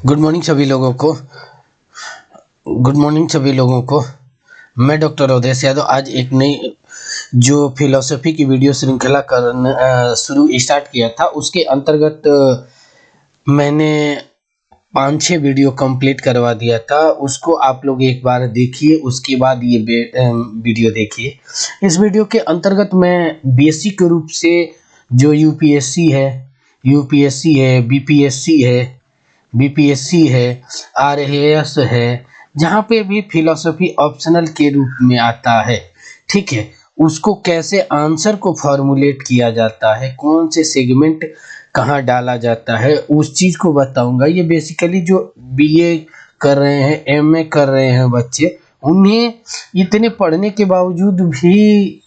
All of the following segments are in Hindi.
गुड मॉर्निंग सभी लोगों को। मैं डॉक्टर अवधेश यादव आज एक नई जो फिलोसफी की वीडियो श्रृंखला शुरू स्टार्ट किया था, उसके अंतर्गत मैंने 5-6 वीडियो कंप्लीट करवा दिया था। उसको आप लोग एक बार देखिए, उसके बाद ये वीडियो देखिए। इस वीडियो के अंतर्गत मैं बेसिक रूप से जो यूपीएससी है, बीपीएससी है, आरएएस है, जहाँ पे भी फिलोसफी ऑप्शनल के रूप में आता है, ठीक है, उसको कैसे आंसर को फॉर्मुलेट किया जाता है, कौन से सेगमेंट कहाँ डाला जाता है, उस चीज को बताऊंगा। ये बेसिकली जो बीए कर रहे हैं, एमए कर रहे हैं बच्चे, उन्हें इतने पढ़ने के बावजूद भी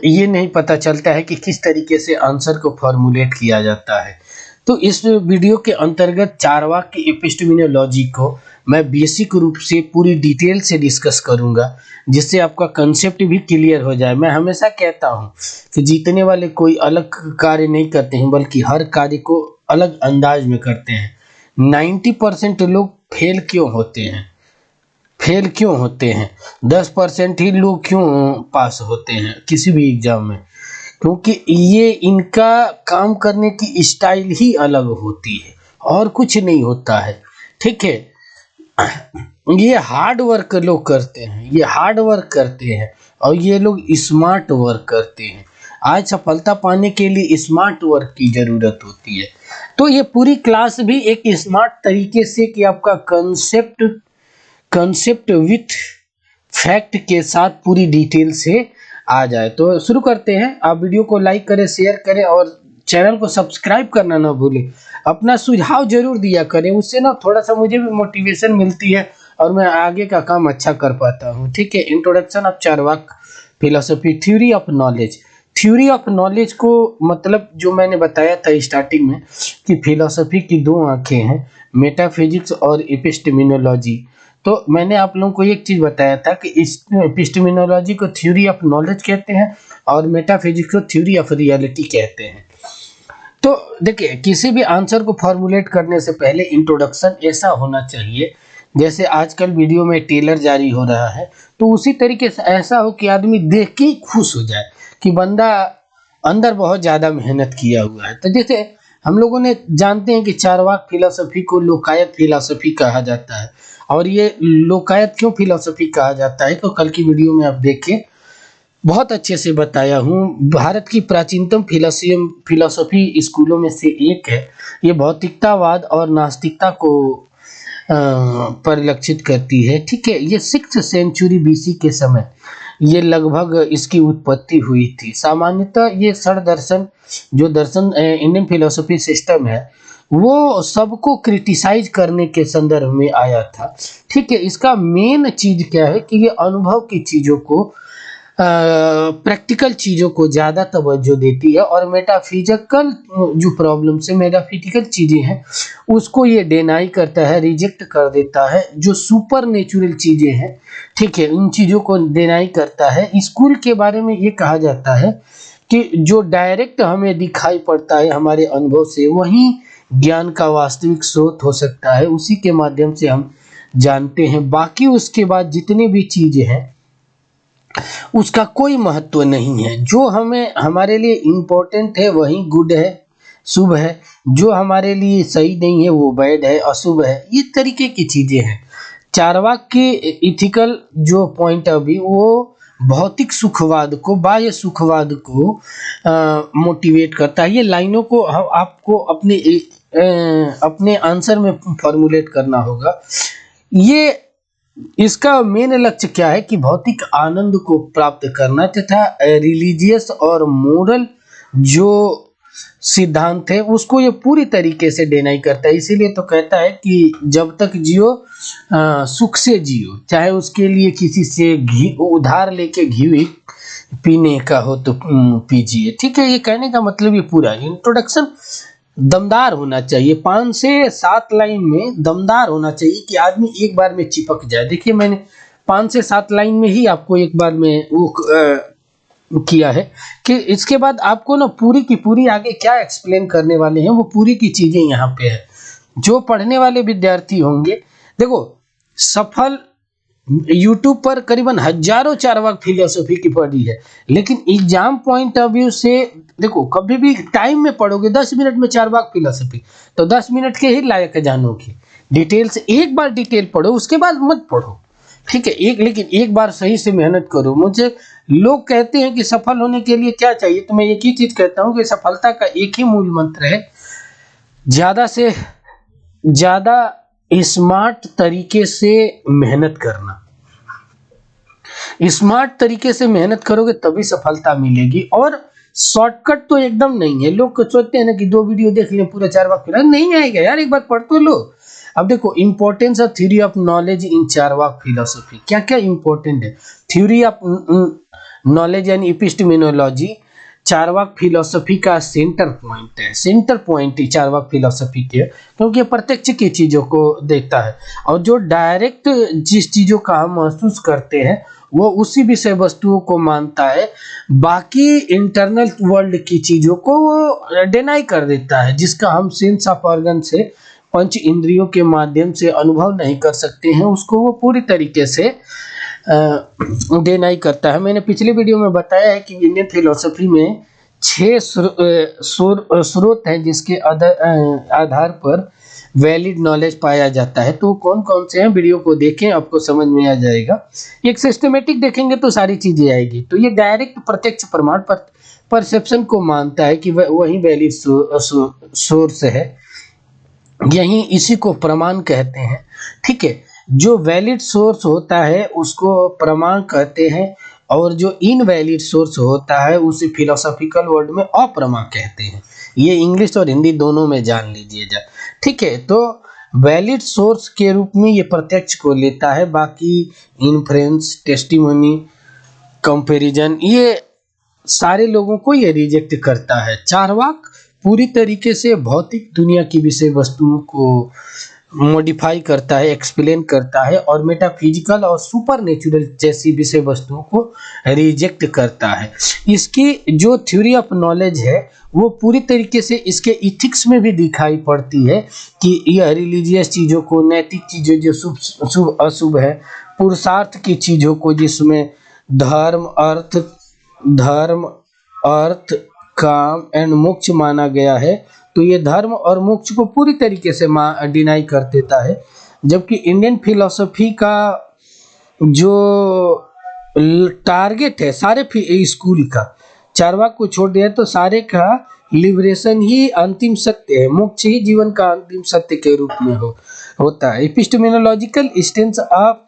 ये नहीं पता चलता है कि किस तरीके से आंसर को फॉर्मुलेट किया जाता है। तो इस वीडियो के अंतर्गत चारवाक की एपिस्टेमिनोलॉजी को मैं बेसिक रूप से पूरी डिटेल से डिस्कस करूंगा, जिससे आपका कंसेप्ट भी क्लियर हो जाए। मैं हमेशा कहता हूं कि जीतने वाले कोई अलग कार्य नहीं करते हैं, बल्कि हर कार्य को अलग अंदाज में करते हैं। 90% लोग फेल क्यों होते हैं, 10% ही लोग क्यों पास होते हैं किसी भी एग्जाम में? क्योंकि ये इनका काम करने की स्टाइल ही अलग होती है और कुछ नहीं होता है, ठीक है। ये हार्ड वर्क लोग करते हैं, और ये लोग स्मार्ट वर्क करते हैं। आज सफलता पाने के लिए स्मार्ट वर्क की जरूरत होती है। तो ये पूरी क्लास भी एक स्मार्ट तरीके से कि आपका कंसेप्ट विथ फैक्ट के साथ पूरी डिटेल से आ जाए। तो शुरू करते हैं। आप वीडियो को लाइक करें, शेयर करें और चैनल को सब्सक्राइब करना ना भूलें। अपना सुझाव जरूर दिया करें, उससे ना थोड़ा सा मुझे भी मोटिवेशन मिलती है और मैं आगे का काम अच्छा कर पाता हूँ, ठीक है। Introduction of Charvaka philosophy, theory of knowledge को मतलब जो मैंने बताया था स्टार्टिंग में कि फिलोसफी की 2 आंखें हैं, मेटाफिजिक्स और एपिस्टेमिनोलॉजी। तो मैंने आप लोगों को एक चीज बताया था कि इस एपिस्टेमिनोलॉजी को थ्योरी ऑफ नॉलेज कहते हैं और मेटाफिजिक्स को थ्योरी ऑफ रियलिटी कहते हैं। तो देखिए, किसी भी आंसर को फॉर्मुलेट करने से पहले इंट्रोडक्शन ऐसा होना चाहिए, जैसे आजकल वीडियो में टेलर जारी हो रहा है, तो उसी तरीके से ऐसा हो कि आदमी देख के ही खुश हो जाए कि बंदा अंदर बहुत ज्यादा मेहनत किया हुआ है। तो जैसे हम लोगों ने जानते हैं कि चारवाक फिलोसफी को लोकायत फिलोसफी कहा जाता है। और ये लोकायत क्यों फिलोसफी कहा जाता है, तो कल की वीडियो में आप देखें, बहुत अच्छे से बताया हूँ। भारत की प्राचीनतम फिलोसफी स्कूलों में से एक है। ये भौतिकतावाद और नास्तिकता को परिलक्षित करती है, ठीक है। ये 6th सेंचुरी बीसी के समय ये लगभग इसकी उत्पत्ति हुई थी। सामान्यतः ये षड दर्शन, जो दर्शन इंडियन फिलोसफी सिस्टम है, वो सबको क्रिटिसाइज करने के संदर्भ में आया था, ठीक है। इसका मेन चीज क्या है कि ये अनुभव की चीजों को, प्रैक्टिकल चीजों को ज्यादा तवज्जो देती है, और मेटाफिजिकल जो प्रॉब्लम्स है, मेटाफिजिकल चीजें हैं, उसको ये डिनाई करता है, रिजेक्ट कर देता है। जो सुपर नेचुरल चीजें हैं, ठीक है, उन चीजों को डिनाई करता है। स्कूल के बारे में ये कहा जाता है कि जो डायरेक्ट हमें दिखाई पड़ता है हमारे अनुभव से, वही ज्ञान का वास्तविक स्रोत हो सकता है, उसी के माध्यम से हम जानते हैं। बाकी उसके बाद जितने भी चीजें हैं उसका कोई महत्व नहीं है। जो हमें हमारे लिए इम्पोर्टेंट है वही गुड है, शुभ है। जो हमारे लिए सही नहीं है वो बैड है, अशुभ है। ये तरीके की चीजें हैं। चारवाक के इथिकल जो पॉइंट ऑफ व्यू, वो भौतिक सुखवाद को, बाह्य सुखवाद को मोटिवेट करता है। ये लाइनों को आपको अपने आंसर में फॉर्मुलेट करना होगा। ये इसका मेन लक्ष्य क्या है कि भौतिक आनंद को प्राप्त करना तथा रिलीजियस और मोरल जो सिद्धांत है उसको ये पूरी तरीके से डिनाई करता है। इसीलिए तो कहता है कि जब तक जियो सुख से जियो, चाहे उसके लिए किसी से घी उधार लेके घी पीने का हो तो पीजिए, ठीक है। ये कहने का मतलब ये पूरा इंट्रोडक्शन दमदार होना चाहिए। 5 से 7 लाइन में दमदार होना चाहिए कि आदमी एक बार में चिपक जाए। देखिए, मैंने 5 से 7 लाइन में ही आपको एक बार में वो किया है कि इसके बाद आपको ना पूरी की पूरी आगे क्या एक्सप्लेन करने वाले हैं, वो पूरी की चीजें यहाँ पे है। जो पढ़ने वाले विद्यार्थी होंगे, देखो सफल यूट्यूब पर करीबन हजारों चारवाक फिलोसफी की पढ़ी है, लेकिन एग्जाम पॉइंट ऑफ व्यू से देखो कभी भी टाइम में पढ़ोगे 10 मिनट में चारवाक फिलोसफी तो 10 मिनट के ही लायक जानोगे। डिटेल से एक बार डिटेल पढ़ो, उसके बाद मत पढ़ो, ठीक है। लेकिन एक बार सही से मेहनत करो। मुझे लोग कहते हैं कि सफल होने के लिए क्या चाहिए, तो मैं एक ही चीज कहता हूँ कि सफलता का एक ही मूल मंत्र है, ज्यादा से ज्यादा स्मार्ट तरीके से मेहनत करना। स्मार्ट तरीके से मेहनत करोगे तभी सफलता मिलेगी, और शॉर्टकट तो एकदम नहीं है। लोग सोचते हैं ना कि 2 वीडियो देख लें पूरा 4 वाक फिलोसफी, नहीं आएगा यार, एक बार पढ़ तो लो। अब देखो importance of theory of knowledge in Charvaka philosophy, क्या क्या इंपॉर्टेंट है। Theory of knowledge and epistemology Charvaka philosophy का सेंटर पॉइंट है, सेंटर पॉइंट ही चारवाक फिलोसफी के, क्योंकि ये प्रत्यक्ष की चीजों को देखता है, और जो डायरेक्ट जिस चीजों का हम महसूस करते हैं वो उसी विषय वस्तुओं को मानता है, बाकी इंटरनल वर्ल्ड की चीजों को वो डिनाई कर देता है, जिसका हम सेंस ऑफ ऑर्गन से, पंच इंद्रियों के माध्यम से अनुभव नहीं कर सकते हैं, उसको वो पूरी तरीके से डिनाई करता है। मैंने पिछले वीडियो में बताया है कि इंडियन फिलोसफी में 6 स्रोत हैं जिसके आधार पर वैलिड नॉलेज पाया जाता है। तो कौन कौन से हैं, वीडियो को देखें, आपको समझ में आ जाएगा। एक सिस्टमेटिक देखेंगे तो सारी चीजें आएगी। तो ये डायरेक्ट प्रत्यक्ष प्रमाण परसेप्शन को मानता है कि वही वैलिड सोर्स है, यही इसी को प्रमाण कहते हैं, ठीक है। जो वैलिड सोर्स होता है उसको प्रमाण कहते हैं, और जो इनवैलिड सोर्स होता है उसे फिलोसॉफिकल वर्ड में अप्रमाण कहते हैं। ये इंग्लिश और हिंदी दोनों में जान लीजिएगा, ठीक है। तो वैलिड सोर्स के रूप में ये प्रत्यक्ष को लेता है, बाकी इन्फ्रेंस, टेस्टिमोनी, कंपैरिजन, ये सारे लोगों को ये रिजेक्ट करता है। चारवाक पूरी तरीके से भौतिक दुनिया की विषय वस्तुओं को मॉडिफाई करता है, एक्सप्लेन करता है, और मेटाफिजिकल और सुपर नेचुरल जैसी विषय वस्तुओं को रिजेक्ट करता है। इसकी जो थ्योरी ऑफ नॉलेज है वो पूरी तरीके से इसके इथिक्स में भी दिखाई पड़ती है कि यह रिलीजियस चीज़ों को, नैतिक चीज़ों जो शुभ अशुभ है, पुरुषार्थ की चीज़ों को जिसमें धर्म अर्थ काम एंड मोक्ष माना गया है, तो ये धर्म और मोक्ष को पूरी तरीके से डिनाई कर देता है। जबकि इंडियन फिलोसफी का जो टारगेट है सारे स्कूल का, चारवाक को छोड़ दिया तो सारे का लिबरेशन ही अंतिम सत्य है, मोक्ष ही जीवन का अंतिम सत्य के रूप में होता है। Epistemological stance of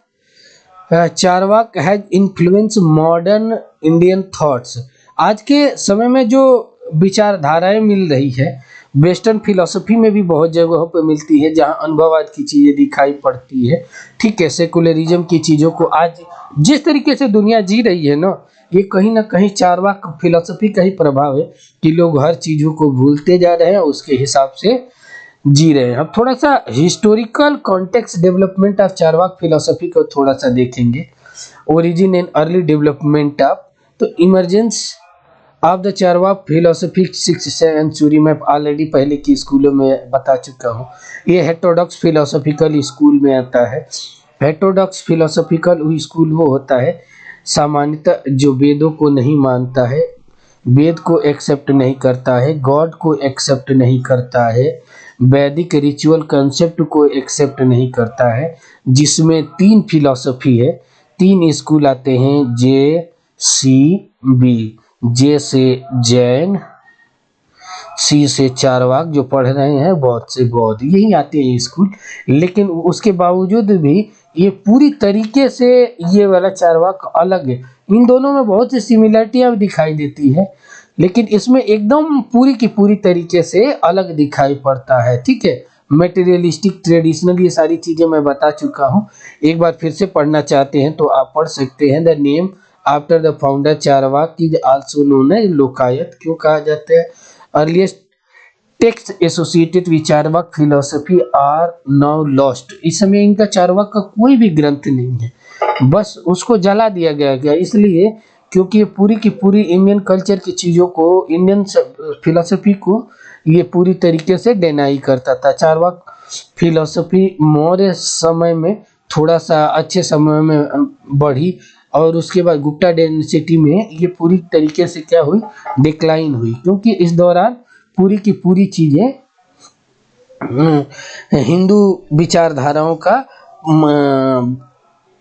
Charvaka has influence modern Indian thoughts. आज के समय में जो विचारधाराएं मिल रही है वेस्टर्न फिलोसफी में भी बहुत जगहों पर मिलती है, जहां अनुभववाद की चीजें दिखाई पड़ती है, ठीक है। सेकुलरिज्म की चीजों को आज जिस तरीके से दुनिया जी रही है ना, ये कहीं ना कहीं चारवाक फिलोसफी का ही प्रभाव है कि लोग हर चीजों को भूलते जा रहे हैं, उसके हिसाब से जी रहे हैं। अब थोड़ा सा historical context development of Charvaka philosophy को थोड़ा सा देखेंगे। Origin and early development of, तो emergence of the Charvaka philosophy 6th century में ऑलरेडी पहले की स्कूलों में बता चुका हूँ। ये हेटेरोडॉक्स फिलोसॉफिकल स्कूल में आता है। हेटेरोडॉक्स फिलोसॉफिकल स्कूल वो होता है सामान्यतः जो वेदों को नहीं मानता है, वेद को एक्सेप्ट नहीं करता है, गॉड को एक्सेप्ट नहीं करता है, वैदिक रिचुअल कंसेप्ट को एक्सेप्ट नहीं करता है, जिसमें 3 फिलोसफी है, 3 स्कूल आते हैं, JCB। जे से जैन, सी से चारवाक जो पढ़ रहे हैं, बौद्ध से बौद्ध, यही आते हैं स्कूल। लेकिन उसके बावजूद भी ये पूरी तरीके से ये वाला चारवाक अलग है। इन दोनों में बहुत सी सिमिलरिटियाँ दिखाई देती है, लेकिन इसमें एकदम पूरी की पूरी तरीके से अलग दिखाई पड़ता है, ठीक है। मटेरियलिस्टिक, ट्रेडिशनल, ये सारी चीज़ें मैं बता चुका हूँ। एक बार फिर से पढ़ना चाहते हैं तो आप पढ़ सकते हैं। The name after the founder Charvaka is also known as Lokayata. क्यों कहा जाता है? Earliest text associated with Charvaka philosophy are now lost. इस समय इनका चारवाक का कोई भी ग्रंथ नहीं है, बस उसको जला दिया गया। इसलिए क्योंकि ये पूरी की पूरी इंडियन कल्चर की चीज़ों को, इंडियन फिलोसफी को ये पूरी तरीके से डिनाई करता था। चारवाक फिलॉसफी मौर्य समय में थोड़ा सा अच्छे समय में बढ़ी और उसके बाद गुप्ता डायनेस्टी में ये पूरी तरीके से क्या हुई, डिक्लाइन हुई, क्योंकि इस दौरान पूरी की पूरी चीजें हिंदू विचारधाराओं का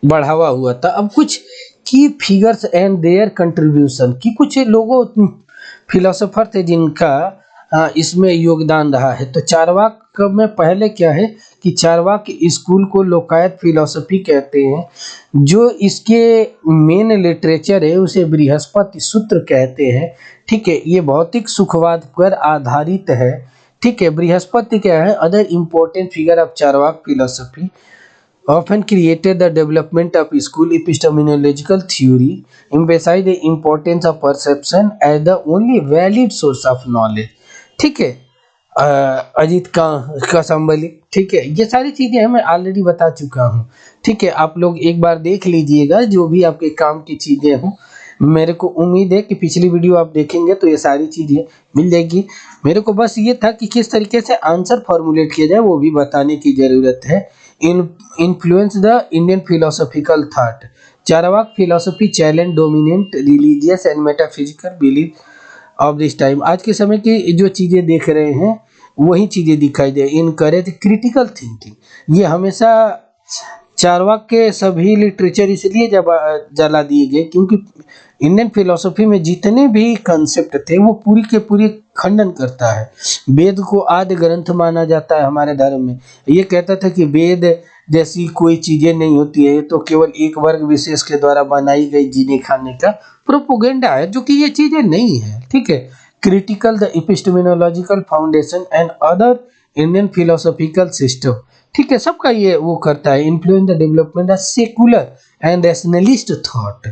बढ़ावा हुआ था। अब कुछ की फिगर्स एंड देयर कंट्रीब्यूशन की कुछ लोगों फिलोसोफर थे जिनका इसमें योगदान रहा है। तो चारवाक में पहले क्या है कि चारवाक स्कूल को लोकायत फिलोसफी कहते हैं। जो इसके मेन लिटरेचर है उसे बृहस्पति सूत्र कहते हैं। ठीक है, ये भौतिक सुखवाद पर आधारित है। ठीक है, बृहस्पति क्या है, other important figure of Charvaka philosophy often created the development of school epistemological theory, emphasize the importance of perception as the only valid source of knowledge। ठीक है, अजीत का संबली। ठीक है, ये सारी चीजें मैं ऑलरेडी बता चुका हूँ। ठीक है, आप लोग एक बार देख लीजिएगा जो भी आपके काम की चीजें हों। मेरे को उम्मीद है कि पिछली वीडियो आप देखेंगे तो ये सारी चीजें मिल जाएगी। मेरे को बस ये था कि किस तरीके से आंसर फॉर्मुलेट किया जाए वो भी बताने की जरूरत है। influence the Indian philosophical thought। Charvaka philosophy challenge dominant religious and metaphysical belief of this time। आज के समय की जो चीजें देख रहे हैं वही चीजें दिखाई दे। इनकरेज क्रिटिकल थिंकिंग, ये हमेशा चारवाक के सभी लिटरेचर इसलिए जला दिए गए क्योंकि इंडियन फिलोसफी में जितने भी कंसेप्ट थे वो पूरी के पूरी खंडन करता है। वेद को आदि ग्रंथ माना जाता है हमारे धर्म में। ये कहता था कि वेद जैसी कोई चीजें नहीं होती है, तो केवल एक वर्ग विशेष के द्वारा बनाई गई जीने खाने का प्रोपोगेंडा है, जो कि ये चीजें नहीं है। ठीक है, critical the epistemological foundation and other Indian philosophical system. ठीक है, सबका ये वो करता है। Influence the development of secular and rationalist thought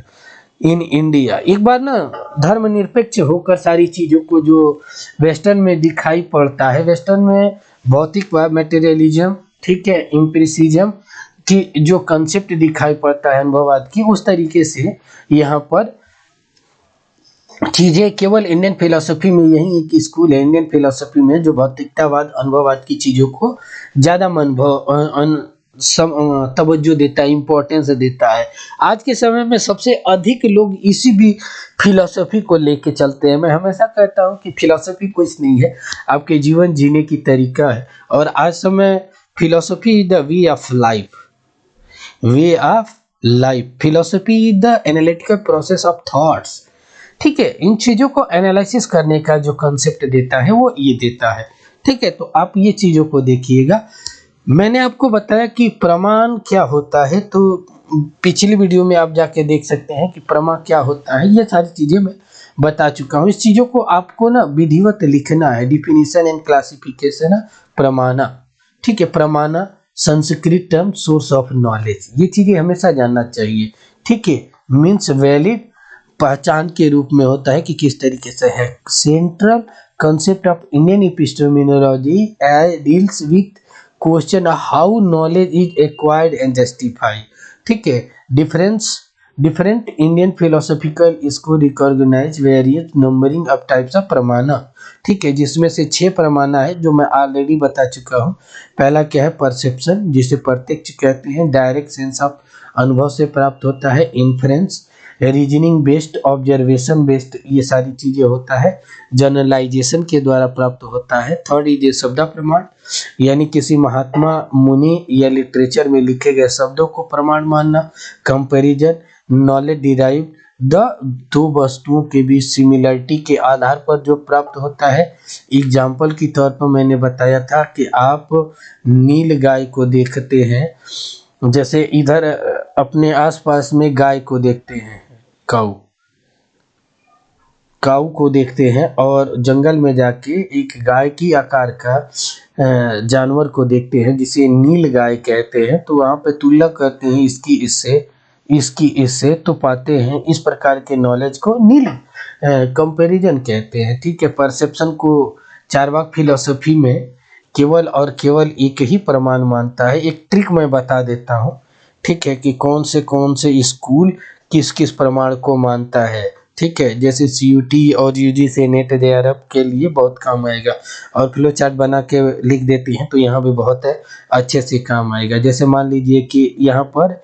in India. एक बार ना धर्मनिरपेक्ष होकर सारी चीजों को जो वेस्टर्न में दिखाई पड़ता है, वेस्टर्न में भौतिकवाद, मटेरियलिज्म, ठीक है, एम्पिरिसिज्म की जो कंसेप्ट दिखाई पड़ता है अनुभववाद की, उस तरीके से यहाँ पर चीजें केवल इंडियन फिलोसफी में यही एक स्कूल है इंडियन फिलोसफी में जो भौतिकतावाद, अनुभववाद की चीजों को ज्यादा तवज्जो देता है, इम्पोर्टेंस देता है। आज के समय में सबसे अधिक लोग इसी भी फिलोसफी को लेके चलते हैं। मैं हमेशा कहता हूँ कि फिलोसफी कुछ नहीं है, आपके जीवन जीने की तरीका है। और आज समय philosophy is the way of life, way of life. Philosophy is the analytical process of thoughts. ठीक है, इन चीजों को एनालिसिस करने का जो कंसेप्ट देता है वो ये देता है। ठीक है, तो आप ये चीजों को देखिएगा। मैंने आपको बताया कि प्रमाण क्या होता है, तो पिछली वीडियो में आप जाके देख सकते हैं कि प्रमाण क्या होता है। ये सारी चीजें मैं बता चुका हूँ। इस चीजों को आपको ना विधिवत लिखना है। डिफिनीशन एंड क्लासिफिकेशन प्रमाणा। ठीक है, प्रमाणा Sanskrit term source of knowledge, ये चीजें हमेशा जानना चाहिए। ठीक है, मीन्स वैलिड पहचान के रूप में होता है कि किस तरीके से है। Central concept of Indian epistemology deals with question how knowledge is acquired and justified. ठीक है, डिफरेंट इंडियन फिलोसॉफिकल इसको recognise various numbering of types of pramana. ठीक है, जिसमें से 6 प्रमाणा है जो मैं ऑलरेडी बता चुका हूँ। पहला क्या है, परसेप्शन, जिसे प्रत्यक्ष कहते हैं, डायरेक्ट सेंस ऑफ अनुभव से प्राप्त होता है। Inference, reasoning based, observation based, ये सारी चीजें होता है। जनरलाइजेशन के द्वारा प्राप्त होता है। थर्ड इज शब्द प्रमाण, यानी किसी महात्मा, मुनि या लिटरेचर में लिखे गए शब्दों को प्रमाण मानना। कंपैरिजन, नॉलेज डिराइव द दो वस्तुओं के बीच सिमिलरिटी के आधार पर जो प्राप्त होता है। एग्जाम्पल की तौर पर मैंने बताया था कि आप नील गाय को देखते हैं, जैसे इधर अपने आसपास में गाय को देखते हैं, काऊ को देखते हैं, और जंगल में जाके एक गाय की आकार का जानवर को देखते हैं जिसे नील गाय कहते हैं, तो वहाँ पे तुलना करते हैं इसकी इससे, तो पाते हैं इस प्रकार के नॉलेज को नील कंपैरिजन कहते हैं। ठीक है, परसेप्शन को चारवाक फिलोसफी में केवल और केवल एक ही प्रमाण मानता है। एक ट्रिक मैं बता देता हूँ, ठीक है, कि कौन से स्कूल किस किस प्रमाण को मानता है। ठीक है, जैसे CUT और UGC नेट JRF के लिए बहुत काम आएगा, और फ्लो चार्ट बना के लिख देती हैं तो यहाँ भी बहुत अच्छे से काम आएगा। जैसे मान लीजिए कि यहाँ पर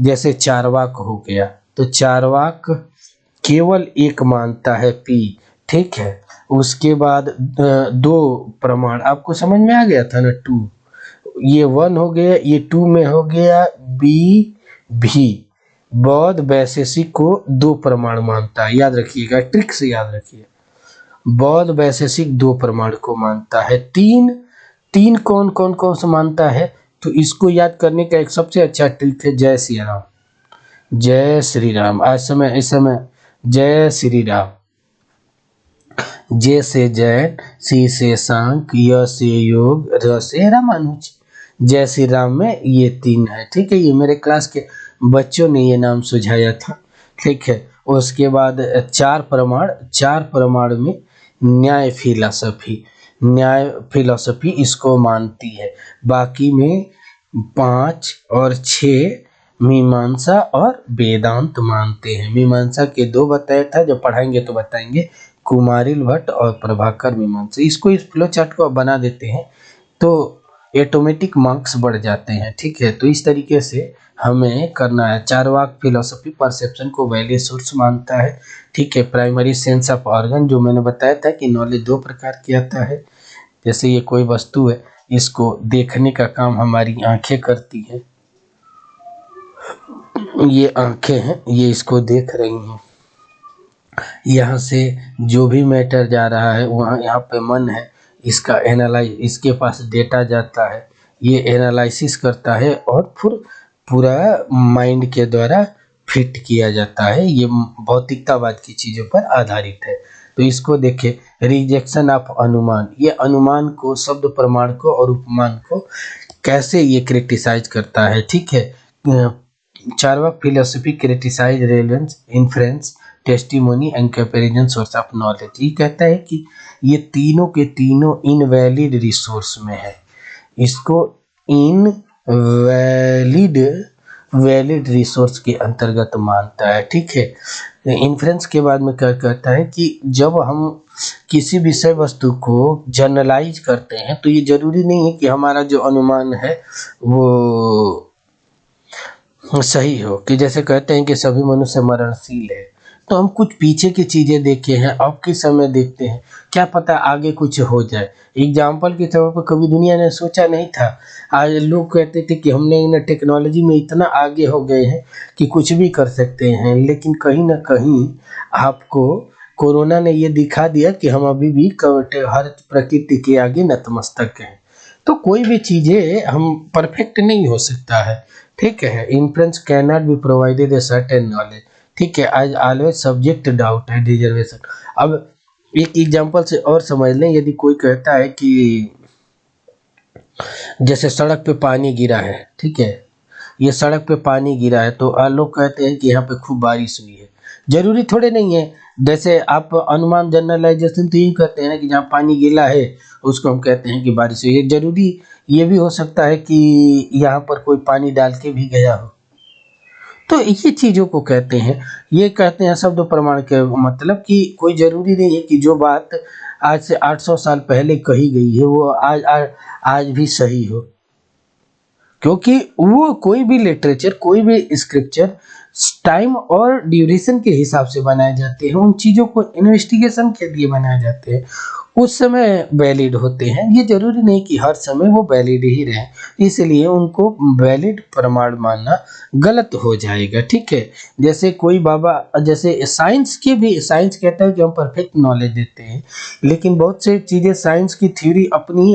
जैसे चारवाक हो गया, तो चारवाक केवल एक मानता है P, ठीक है। उसके बाद दो प्रमाण आपको समझ में आ गया था ना, 2, ये 1 हो गया, ये 2 में हो गया B भी। बौद्ध वैशेषिक को 2 प्रमाण मानता है, याद रखिएगा, ट्रिक से याद रखिए। बौद्ध वैशेषिक 2 प्रमाण को मानता है। तीन कौन कौन कौन से मानता है, तो इसको याद करने का एक सबसे अच्छा ट्रिक है जय श्री राम। जय श्री राम, इस समय जय श्री राम। जे से जैन, सी से सांख, य से योग, र से रामानुज। जय श्री राम में ये 3 है, ठीक है। ये मेरे क्लास के बच्चों ने ये नाम सुझाया था, ठीक है। उसके बाद 4 प्रमाण में न्याय फिलॉसफी इसको मानती है। बाकी में 5 और 6 मीमांसा और वेदांत मानते हैं। मीमांसा के 2 बताया था, जब पढ़ाएंगे तो बताएंगे, कुमारिल भट्ट और प्रभाकर मीमांसा। इसको इस फ्लो चार्ट को बना देते हैं तो ऑटोमेटिक मार्क्स बढ़ जाते हैं, ठीक है। तो इस तरीके से हमें करना है। चारवाक फिलॉसफी परसेप्शन को वैल्यू सोर्स मानता है, ठीक है। प्राइमरी सेंस ऑफ ऑर्गन, जो मैंने बताया था कि नॉलेज 2 प्रकार की आता है। जैसे ये कोई वस्तु है, इसको देखने का काम हमारी आंखें करती हैं। ये आंखें हैं, ये इसको देख रही हैं। यहाँ से जो भी मैटर जा रहा है वहाँ, यहाँ पे मन है, इसका इसके पास डेटा जाता है, ये एनालिसिस करता है और फिर पूरा माइंड के द्वारा फिट किया जाता है। ये भौतिकतावाद की चीज़ों पर आधारित है। तो इसको देखें, रिजेक्शन ऑफ अनुमान, ये अनुमान को, शब्द प्रमाण को और उपमान को कैसे ये क्रिटिसाइज करता है, ठीक है। Charvaka philosophy criticise relevance, inference, testimony and comparison source of knowledge. ये कहता है कि ये तीनों के तीनों इनवैलिड रिसोर्स में है। इसको वैलिड रिसोर्स के अंतर्गत मानता है, ठीक है। इन्फ्रेंस के बाद में क्या कहता है कि जब हम किसी विषय वस्तु को जनरलाइज करते हैं तो ये जरूरी नहीं है कि हमारा जो अनुमान है वो सही हो। कि जैसे कहते हैं कि सभी मनुष्य मरणशील है, तो हम कुछ पीछे की चीज़ें देखे हैं, अब के समय देखते हैं, क्या पता आगे कुछ हो जाए। एग्जाम्पल के तौर पर कभी दुनिया ने सोचा नहीं था। आज लोग कहते थे कि हमने इन टेक्नोलॉजी में इतना आगे हो गए हैं कि कुछ भी कर सकते हैं, लेकिन कहीं ना कहीं आपको कोरोना ने ये दिखा दिया कि हम अभी भी हर प्रकृति के आगे नतमस्तक हैं। तो कोई भी चीज़ें हम परफेक्ट नहीं हो सकता है, ठीक है। Inference can not be provided a certain knowledge, ठीक है, आज ऑलवेज सब्जेक्ट डाउट है रिजर्वेशन। अब एक एग्जांपल से और समझ लें, यदि कोई कहता है कि जैसे सड़क पे पानी गिरा है, ठीक है, ये सड़क पे पानी गिरा है, तो लोग कहते हैं कि यहाँ पे खूब बारिश हुई है। जरूरी थोड़े नहीं है। जैसे आप अनुमान जनरलाइजेशन तो यही करते हैं ना कि जहाँ पानी गिला है उसको हम कहते हैं कि बारिश हुई है। जरूरी ये भी हो सकता है कि यहाँ पर कोई पानी डाल के भी गया हो। तो ये चीज़ों को कहते हैं, ये कहते हैं शब्द प्रमाण के मतलब कि कोई ज़रूरी नहीं है कि जो बात आज से 800 साल पहले कही गई है वो आज भी सही हो। क्योंकि वो कोई भी लिटरेचर, कोई भी स्क्रिप्चर टाइम और ड्यूरेशन के हिसाब से बनाए जाते हैं। उन चीज़ों को इन्वेस्टिगेशन के लिए बनाए जाते हैं, उस समय वैलिड होते हैं। ये जरूरी नहीं कि हर समय वो वैलिड ही रहे, इसलिए उनको वैलिड प्रमाण मानना गलत हो जाएगा, ठीक है। जैसे कोई बाबा, जैसे साइंस कहता है कि हम परफेक्ट नॉलेज देते हैं, लेकिन बहुत से चीज़ें साइंस की थ्योरी अपनी ही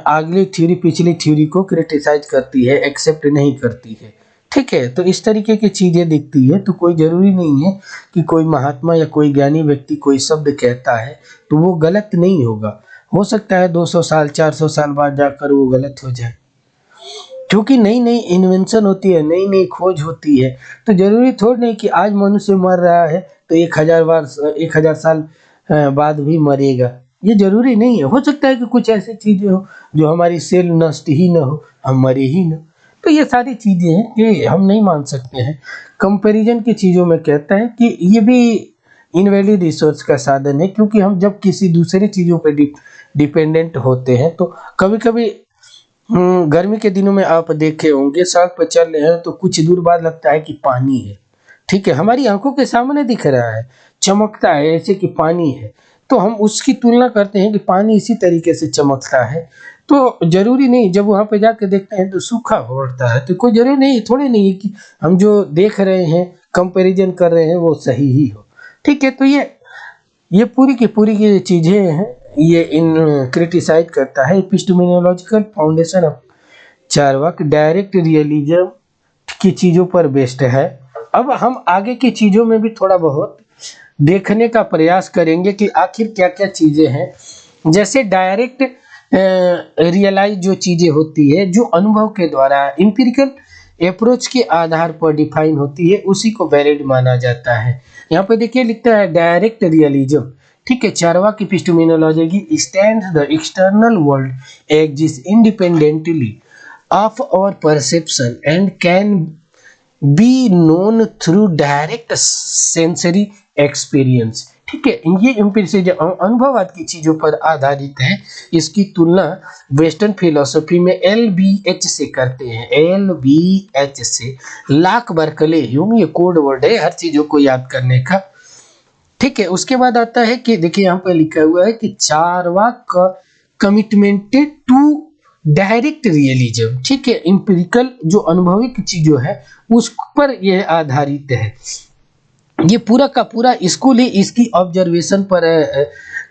अगली थ्योरी पिछली थ्योरी को क्रिटिसाइज करती है, एक्सेप्ट नहीं करती है, ठीक है। तो इस तरीके की चीज़ें दिखती है। तो कोई ज़रूरी नहीं है कि कोई महात्मा या कोई ज्ञानी व्यक्ति कोई शब्द कहता है तो वो गलत नहीं होगा। हो सकता है 200 साल 400 साल बाद जाकर वो गलत हो जाए, क्योंकि नई नई इन्वेंशन होती है, नई नई खोज होती है। तो ज़रूरी थोड़ी नहीं कि आज मनुष्य मर रहा है तो 1000 साल बाद भी मरेगा, ये जरूरी नहीं है। हो सकता है कि कुछ ऐसी चीज़ें हो जो हमारी सेल नष्ट ही न हो, हम मरे ही न। तो ये सारी चीजें हैं कि हम नहीं मान सकते हैं। कंपैरिजन की चीजों में कहता है कि ये भी इनवैलिड रिसोर्स का साधन है, क्योंकि हम जब किसी दूसरी चीजों पर डिपेंडेंट होते हैं तो कभी कभी गर्मी के दिनों में आप देखे होंगे सड़क पर चल रहे हैं तो कुछ दूर बाद लगता है कि पानी है, ठीक है, हमारी आंखों के सामने दिख रहा है, चमकता है ऐसे कि पानी है, तो हम उसकी तुलना करते हैं कि पानी इसी तरीके से चमकता है। तो जरूरी नहीं जब वहां पे जाके देखते हैं तो सूखा होता है, तो कोई जरूरी नहीं, थोड़े नहीं कि हम जो देख रहे हैं कंपैरिजन कर रहे हैं वो सही ही हो, ठीक है। तो ये पूरी की पूरी की चीजें हैं, ये इन क्रिटिसाइज करता है epistemological foundation of Charvaka direct realism की चीजों पर बेस्ड है। अब हम आगे की चीजों में भी थोड़ा बहुत देखने का प्रयास करेंगे कि आखिर क्या क्या चीजें हैं। जैसे डायरेक्ट रियलाइज जो चीजें होती है, जो अनुभव के द्वारा एम्पिरिकल अप्रोच के आधार पर डिफाइन होती है, उसी को वैलिड माना जाता है। यहाँ पे देखिए लिखता है डायरेक्ट रियलिज्म, ठीक है, Charvaka epistemology stands the external world exist independently of our perception and can be known through direct sensory experience, ठीक है। ये एम्पिरिसिज्म अनुभववाद की चीजों पर आधारित है। इसकी तुलना वेस्टर्न फिलोसफी में LBH से करते हैं, LBH से, लाक बर्कले ह्यूम, ये कोड वर्ड है हर चीजों को याद करने का, ठीक है। उसके बाद आता है कि देखिए यहाँ पर लिखा हुआ है कि चार्वाक का कमिटमेंट टू डायरेक्ट रियलिज्म, ठीक है, एम्पिरिकल जो अनुभविक चीजों है उस पर यह आधारित है। ये पूरा का पूरा स्कूल ही इसकी ऑब्जर्वेशन पर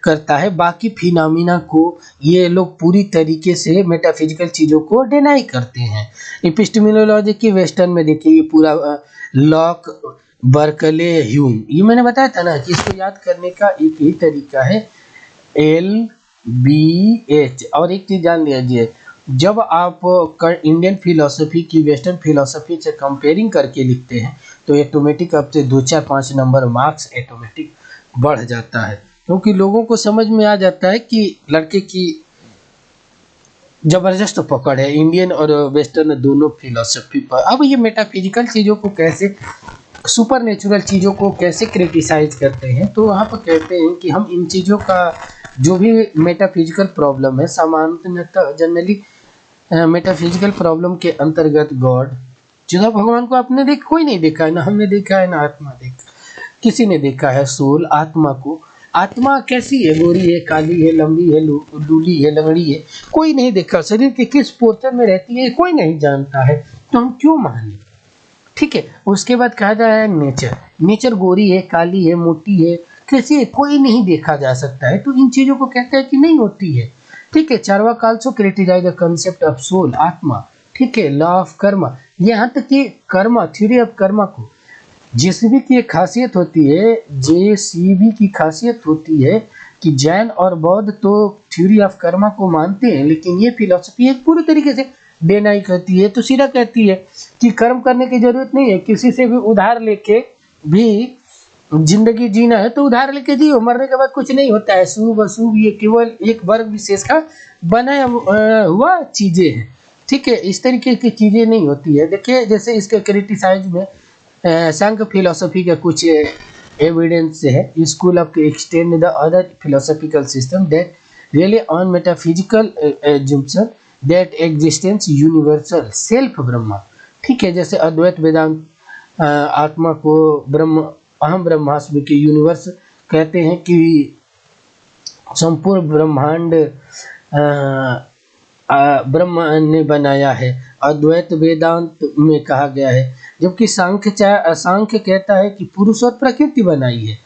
करता है, बाकी फिनोमिना को ये लोग पूरी तरीके से मेटाफिजिकल चीजों को डिनाई करते हैं। एपिस्टेमोलॉजी की वेस्टर्न में देखिए ये पूरा लॉक बर्कले ह्यूम, ये मैंने बताया था ना कि इसको याद करने का एक ही तरीका है LBH। और एक चीज जान लीजिए, जब आप इंडियन फिलोसफी की वेस्टर्न फिलोसफी से कंपेयरिंग करके लिखते हैं तो ऑटोमेटिक आपसे 2 4 5 नंबर मार्क्स ऑटोमेटिक बढ़ जाता है, क्योंकि लोगों को समझ में आ जाता है कि लड़के की जबरदस्त पकड़ है इंडियन और वेस्टर्न दोनों फिलोसफी पर। अब ये मेटाफिजिकल चीज़ों को कैसे, सुपर नेचुरल चीज़ों को कैसे क्रिटिसाइज करते हैं, तो वहाँ पर कहते हैं कि हम इन चीज़ों का जो भी मेटाफिजिकल प्रॉब्लम है, सामान्यतः जनरली मेटाफिजिकल प्रॉब्लम के अंतर्गत गॉड, जो भगवान को आपने कोई नहीं देखा है, ना हमने देखा है ना आत्मा किसी ने देखा है। सोल, आत्मा को, आत्मा कैसी है, गोरी है, काली है, लंबी है, लूली है, लंगड़ी है, कोई नहीं देखा। शरीर के किस पोर्शन में रहती है कोई नहीं जानता है, तो हम क्यों माने, ठीक है। उसके बाद कहा जा रहा है नेचर गोरी है, काली है, मोटी है, कैसी है, कोई नहीं देखा जा सकता है, तो इन चीजों को कहते हैं कि नहीं होती है, ठीक है। Charvaka also criticise the concept of soul, आत्मा, ठीक है, लॉ ऑफ कर्मा, यहाँ तक कि कर्मा, थ्योरी ऑफ कर्मा को, जेसीबी की एक खासियत होती है, जेसीबी की खासियत होती है कि जैन और बौद्ध तो थ्योरी ऑफ कर्मा को मानते हैं, लेकिन ये फिलॉसफी एक पूरी तरीके से डिनाई करती है। तो सीधा कहती है कि कर्म करने की जरूरत नहीं है, किसी से भी उधार लेके भी जिंदगी जीना है तो उधार लेके जियो, मरने के बाद कुछ नहीं होता है। शुभ अशुभ ये केवल एक वर्ग विशेष का बनाया हुआ चीजें हैं, ठीक है, इस तरीके की चीजें नहीं होती है। देखिए जैसे इसके क्रिटिसाइज में सांख्य फिलोसफी का कुछ एविडेंस है, school of extend the other philosophical system that really on metaphysical assumption that existence universal self Brahma, ठीक है। जैसे अद्वैत वेदांत आत्मा को ब्रह्म, अहम ब्रह्मास्मि के यूनिवर्स कहते हैं कि संपूर्ण ब्रह्मांड ब्रह्म ने बनाया है, अद्वैत वेदांत में कहा गया है। जबकि सांख्य कहता है कि पुरुष और प्रकृति बनाई है,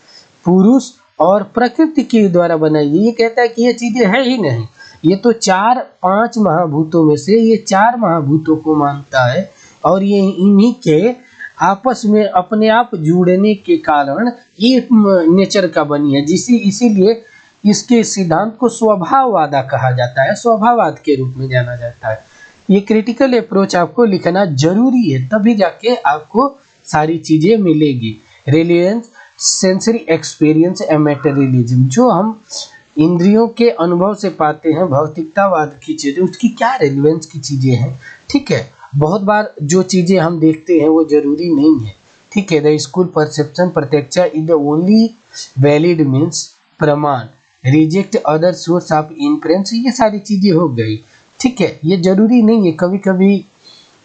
पुरुष और प्रकृति के द्वारा बनाई है। ये कहता है कि ये चीजें है ही नहीं, ये तो 4-5 महाभूतों में से ये 4 महाभूतों को मानता है, और ये इन्हीं के आपस में अपने आप जुड़ने के कारण ये नेचर का बनी है, इसीलिए इसके सिद्धांत को स्वभाववाद कहा जाता है, स्वभाववाद के रूप में जाना जाता है। ये क्रिटिकल अप्रोच आपको लिखना जरूरी है, तभी जाके आपको सारी चीजें मिलेगी। Religion, sensory experience and materialism, जो हम इंद्रियों के अनुभव से पाते हैं, भौतिकतावाद की चीजें, उसकी क्या रेलिवेंस की चीजें हैं, ठीक है। बहुत बार जो चीज़ें हम देखते हैं वो जरूरी नहीं है, ठीक है। The school perception pratyaksha is the only valid means pramana, reject other source of influence, ये सारी चीज़ें हो गई, ठीक है। ये जरूरी नहीं है, कभी कभी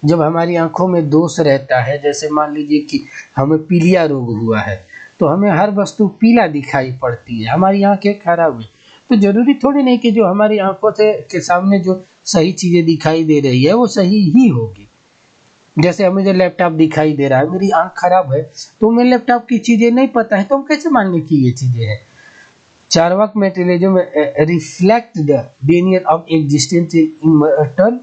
जब हमारी आंखों में दोष रहता है, जैसे मान लीजिए कि हमें पीलिया रोग हुआ है, तो हमें हर वस्तु पीला दिखाई पड़ती है, हमारी आंखें खराब है, तो जरूरी थोड़ी नहीं कि जो हमारी आंखों से के सामने जो सही चीजें दिखाई दे रही है वो सही ही होगी। जैसे हमें जो लैपटॉप दिखाई दे रहा है, मेरी आंख खराब है तो हमें लैपटॉप की चीजें नहीं पता है, तो हम कैसे मान लें कि ये चीजें हैं। Charvaka materialism reflect the denial of existence in immortal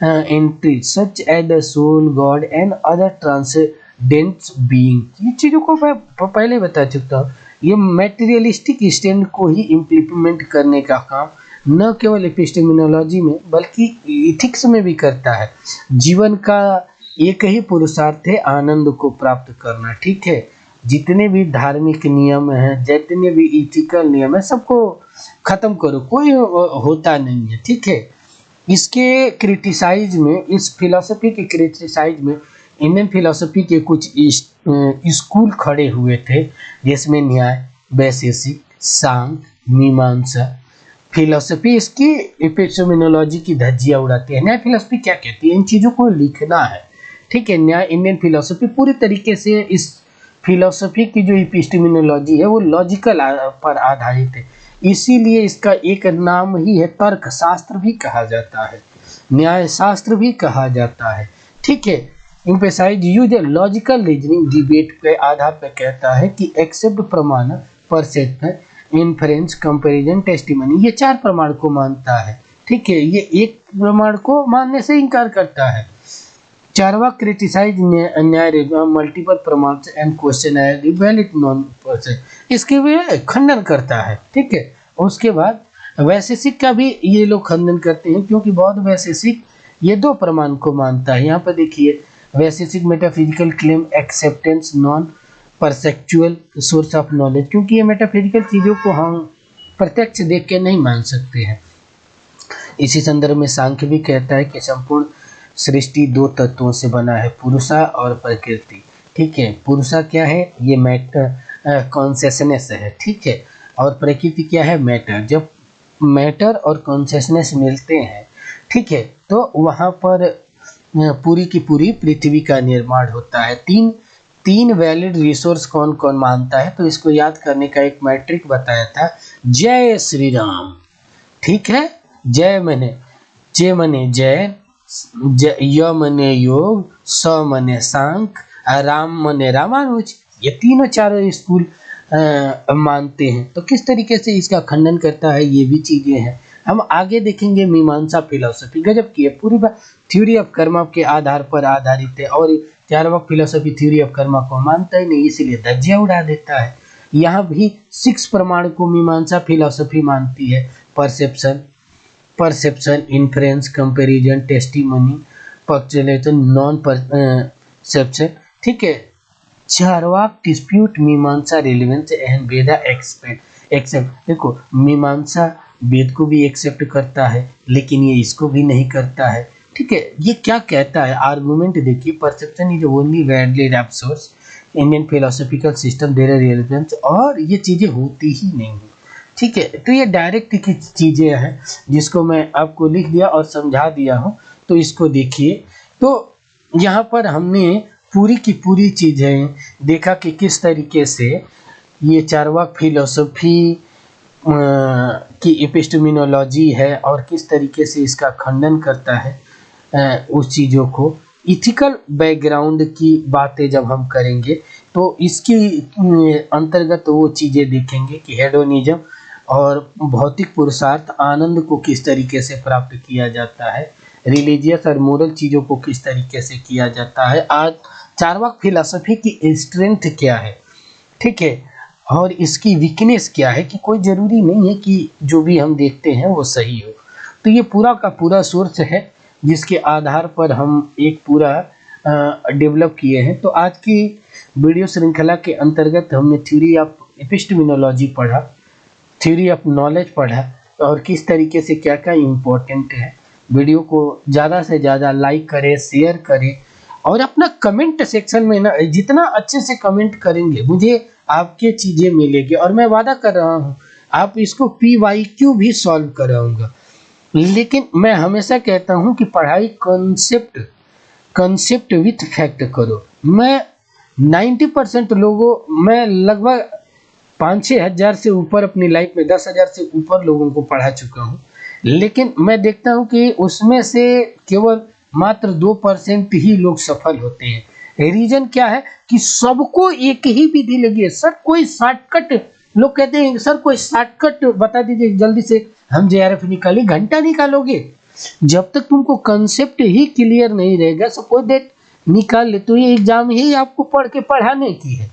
entries such as the soul, god and other transcendent being. ये चीज़ों को मैं पहले बता चुका हूँ। ये मैटेरियलिस्टिक स्टैंड को ही इम्प्लीमेंट करने का काम न केवल एपिस्टेमिनोलॉजी में बल्कि इथिक्स में भी करता है। जीवन का एक ही पुरुषार्थ है आनंद को प्राप्त करना, ठीक है। जितने भी धार्मिक नियम हैं, जितने भी इथिकल नियम है, सबको खत्म करो, कोई होता नहीं है, ठीक है। इसके क्रिटिसाइज में, इस फिलॉसफी के क्रिटिसाइज में इंडियन फिलॉसफी के कुछ स्कूल खड़े हुए थे, जिसमें न्याय, वैशेषिक, सांख्य, मीमांसा फिलॉसफी इसकी एपिस्टेमिनोलॉजी की धज्जियां उड़ाती है। न्याय फिलॉसफी क्या कहती है, इन चीज़ों को लिखना है, ठीक है। न्याय इंडियन फिलॉसफी पूरी तरीके से इस फिलॉसफी की जो एपिस्टेमिनोलॉजी है वो लॉजिकल पर आधारित है, इसीलिए इसका एक नाम ही है, तर्क शास्त्र भी कहा जाता है, न्याय शास्त्र भी कहा जाता है, ठीक है। Emphasise use logical reasoning debate के आधार पर कहता है कि एक्सेप्ट प्रमाण, परसेप्शन, इन्फरेंस, कंपैरिजन, टेस्टिमनी, ये 4 प्रमाण को मानता है, ठीक है। ये एक प्रमाण को मानने से इनकार करता है। चार्वाक क्रिटिसाइज न्याय मल्टीपल प्रमाण एंड क्वेश्चन है वैलिड नॉन पर्सन, इसके भी खंडन करता है, ठीक है। उसके बाद वैशेषिक का भी ये लोग खंडन करते हैं, क्योंकि बौद्ध वैशेषिक ये 2 प्रमाण को मानता है। यहाँ पर देखिए, Vaisheshika metaphysical claim acceptance non perceptual source of knowledge, क्योंकि ये मेटाफिजिकल चीज़ों को हम प्रत्यक्ष देख के नहीं मान सकते हैं। इसी संदर्भ में सांख्य भी कहता है कि संपूर्ण सृष्टि 2 तत्वों से बना है, पुरुषा और प्रकृति, ठीक है। पुरुषा क्या है, ये मैटर कॉन्शसनेस है, ठीक है, और प्रकृति क्या है, मैटर। जब मैटर और कॉन्शसनेस मिलते हैं, ठीक है, तो वहाँ पर पूरी की पूरी पृथ्वी का निर्माण होता है। तीन वैलिड रिसोर्स कौन कौन मानता है, तो इसको याद करने का एक मैट्रिक बताया था, जय श्री राम, ठीक है। जय मने जय, य मने योग, स मने सांख्य, राम मने रामानुज, ये तीनों चारों स्कूल मानते हैं। तो किस तरीके से इसका खंडन करता है, ये भी चीजें हैं, हम आगे देखेंगे। मीमांसा फिलॉसफी गजब की है, पूरी बात थ्योरी ऑफ कर्मा के आधार पर आधारित है, और Charvaka philosophy theory of Karma को मानता ही नहीं, इसीलिए धज्जियां उड़ा देता है। यहाँ भी 6 प्रमाण को मीमांसा फिलॉसफी मानती है, perception, inference, comparison, testimony, postulation, non perception, ठीक है। Charvaka dispute Mimamsa relevance and Veda accept, देखो मीमांसा वेद को भी एक्सेप्ट करता है, लेकिन ये इसको भी नहीं करता है, ठीक है। ये क्या कहता है, आर्गुमेंट देखिए, perception is only valid of source Indian philosophical system their relevance, और ये चीज़ें होती ही नहीं है, ठीक है। तो ये डायरेक्ट की चीज़ें हैं जिसको मैं आपको लिख दिया और समझा दिया हूँ, तो इसको देखिए। तो यहाँ पर हमने पूरी की पूरी चीज़ें देखा कि किस तरीके से ये चार्वाक फिलोसफी की एपिस्टेमिनोलॉजी है और किस तरीके से इसका खंडन करता है उस चीज़ों को। इथिकल बैकग्राउंड की बातें जब हम करेंगे तो इसके अंतर्गत वो चीज़ें देखेंगे कि हेडोनिज्म और भौतिक पुरुषार्थ आनंद को किस तरीके से प्राप्त किया जाता है, रिलीजियस और मोरल चीज़ों को किस तरीके से किया जाता है, आज चार्वाक फिलॉसफी की स्ट्रेंथ क्या है, ठीक है, और इसकी वीकनेस क्या है, कि कोई ज़रूरी नहीं है कि जो भी हम देखते हैं वो सही हो। तो ये पूरा का पूरा सोर्स है जिसके आधार पर हम एक पूरा डेवलप किए हैं। तो आज की वीडियो श्रृंखला के अंतर्गत हमने थ्योरी ऑफ एपिस्टेमिनोलॉजी पढ़ा, थ्योरी ऑफ नॉलेज पढ़ा, और किस तरीके से क्या क्या इम्पोर्टेंट है वीडियो को ज़्यादा से ज़्यादा लाइक करें, शेयर करें और अपना कमेंट सेक्शन में ना जितना अच्छे से कमेंट करेंगे मुझे आपके चीज़ें मिलेगी और मैं वादा कर रहा हूँ आप इसको PYQ भी सॉल्व कराऊंगा। लेकिन मैं हमेशा कहता हूँ कि पढ़ाई कंसेप्ट विथ फैक्ट करो। मैं 90% लोगों मैं लगभग 5-6 हज़ार से ऊपर अपनी लाइफ में 10,000 से ऊपर लोगों को पढ़ा चुका हूँ, लेकिन मैं देखता हूँ कि उसमें से केवल मात्र 2% ही लोग सफल होते हैं। रीजन क्या है कि सबको एक ही विधि लगी है। सर कोई शॉर्टकट, लोग कहते हैं सर कोई शॉर्टकट बता दीजिए जल्दी से हम JRF निकालें। घंटा निकालोगे? जब तक तुमको कंसेप्ट ही क्लियर नहीं रहेगा सपोज दैट निकाल ले तो ये एग्जाम ही आपको पढ़ के पढ़ाने की है।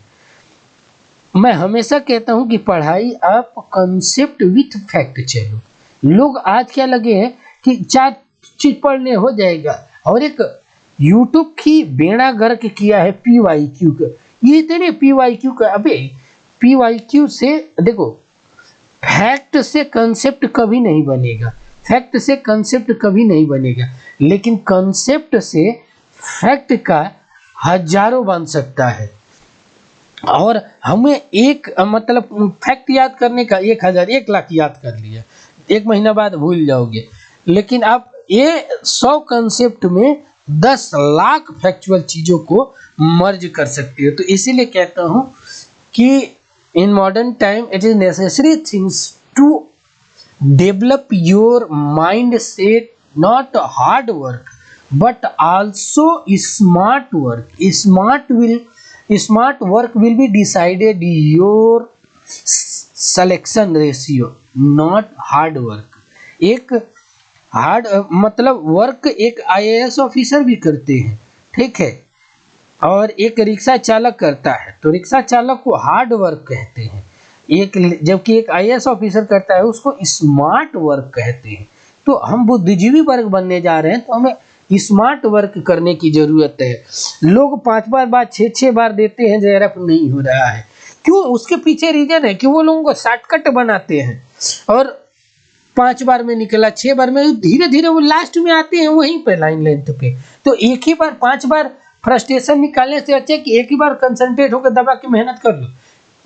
मैं हमेशा कहता हूं कि पढ़ाई आप कंसेप्ट विथ फैक्ट चलो। लोग आज क्या लगे हैं कि 4 चीज पढ़ने हो जाएगा और एक यूट्यूब की बेड़ा गर्क किया है PYQ का। ये इतने PYQ का, अबे PYQ से देखो फैक्ट से कंसेप्ट कभी नहीं बनेगा, फैक्ट से कंसेप्ट कभी नहीं बनेगा, लेकिन कंसेप्ट से फैक्ट का हजारों बन सकता है। और हमें एक मतलब फैक्ट याद करने का 1,000 1 लाख याद कर लिया, 1 महीना बाद भूल जाओगे, लेकिन आप ये 100 कंसेप्ट में 10 लाख फैक्चुअल चीज़ों को मर्ज कर सकते हो। तो इसीलिए कहता हूँ कि in modern time it is necessary things to develop your mindset, not hard work but also smart work. Smart work will be decided your selection ratio, not hard work. एक हार्ड मतलब वर्क एक IAS ऑफिसर भी करते हैं, ठीक है, और एक रिक्शा चालक करता है तो रिक्शा चालक को हार्ड वर्क कहते हैं, एक जबकि एक IAS ऑफिसर करता है उसको स्मार्ट वर्क कहते हैं। तो हम बुद्धिजीवी वर्ग बनने जा रहे हैं तो हमें स्मार्ट वर्क करने की जरूरत है। लोग 5 बार 6 बार देते हैं, JRF नहीं हो रहा है, क्यों? उसके पीछे रीजन है कि वो लोगों को शॉर्टकट बनाते हैं और 5 बार में निकला, 6 बार में, धीरे धीरे वो लास्ट में आते हैं वहीं पे लाइन लेंथ पे। तो एक ही बार 5 बार फ्रस्ट्रेशन निकालने से अच्छा कि एक ही बार कंसंट्रेट होकर दबा के मेहनत कर लो।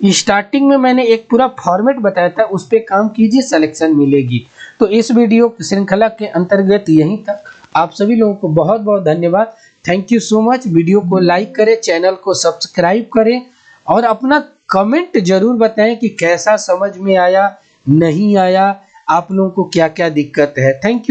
स्टार्टिंग में मैंने एक पूरा फॉर्मेट बताया था, उस पर काम कीजिए, सिलेक्शन मिलेगी। तो इस वीडियो श्रृंखला के अंतर्गत यहीं तक। आप सभी लोगों को बहुत बहुत धन्यवाद। Thank you so much. Video को लाइक करें, चैनल को सब्सक्राइब करें और अपना कमेंट जरूर बताएं कि कैसा समझ में आया, नहीं आया, आप लोगों को क्या क्या दिक्कत है। Thank you.